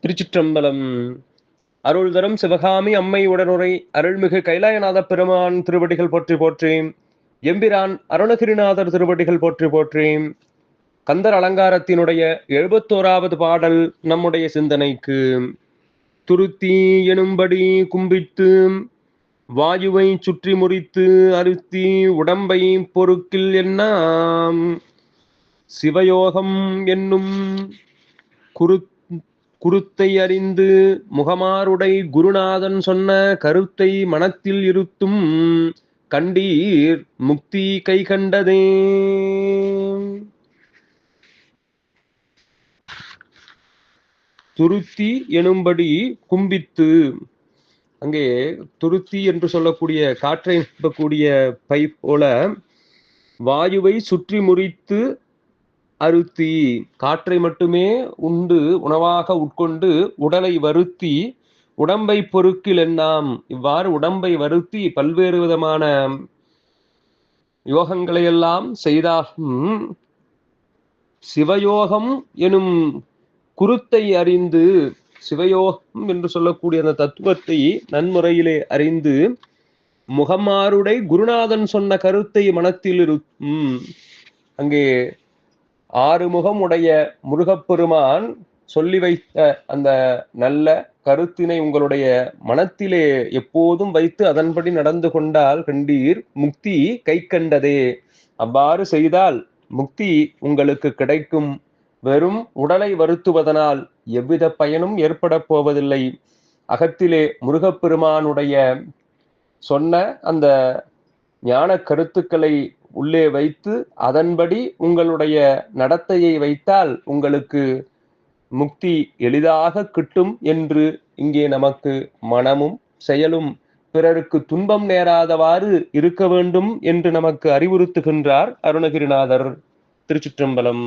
திருச்சிற்றம்பலம். அருள் தரும் சிவகாமி அம்மை உடனுரை அருள்மிகு கைலாயநாத பெருமான் திருவடிகள் போற்றி போற்றி. எம்பிரான் அருணகிரிநாதர் திருவடிகள் போற்றி போற்றி. கந்தர் அலங்காரத்தினுடைய 71வது பாடல் நம்முடைய சிந்தனைக்கு. துருத்தி எனும்படி கும்பித்து வாயுவை சுற்றி முறித்து அருத்தி உடம்பை பொறுக்கில் என்னாம் சிவயோகம் என்னும் குருத்தை அறிந்து முகமாருடை குருநாதன் சொன்ன கருத்தை மனத்தில் இருத்தும் கண்டீர் முக்தி கை கண்டதே. துருத்தி எனும்படி கும்பித்து, அங்கே துருத்தி என்று சொல்லக்கூடிய காற்றை நிரப்பக்கூடிய பை போல வாயுவை சுற்றி முறித்து அருத்தி, காற்றை மட்டுமே உண்டு உணவாக உட்கொண்டு உடலை வருத்தி உடம்பை பொறுக்கில் எண்ணாம். இவ்வாறு உடம்பை வருத்தி பல்வேறு விதமான யோகங்களை எல்லாம் செய்தாலும் சிவயோகம் எனும் குருத்தை அறிந்து, சிவயோகம் என்று சொல்லக்கூடிய அந்த தத்துவத்தை நன்முறையிலே அறிந்து முகமாருடை குருநாதன் சொன்ன கருத்தை மனத்தில் இருக்கும். அங்கே 6 முகம் உடைய முருகப்பெருமான் சொல்லி வைத்த அந்த நல்ல கருத்தினை உங்களுடைய மனத்திலே எப்போதும் வைத்து அதன்படி நடந்து கொண்டால் கண்டீர் முக்தி கை கண்டதே. அவ்வாறு செய்தால் முக்தி உங்களுக்கு கிடைக்கும். வெறும் உடலை வருத்துவதனால் எவ்வித பயனும் ஏற்பட போவதில்லை. அகத்திலே முருகப்பெருமானுடைய சொன்ன அந்த ஞான கருத்துக்களை உள்ளே வைத்து அதன்படி உங்களுடைய நடத்தையை வைத்தால் உங்களுக்கு முக்தி எளிதாக கிட்டும் என்று இங்கே நமக்கு மனமும் செயலும் பிறருக்கு துன்பம் நேராதவாறு இருக்க வேண்டும் என்று நமக்கு அறிவுறுத்துகின்றார் அருணகிரிநாதர். திருச்சிற்றம்பலம்.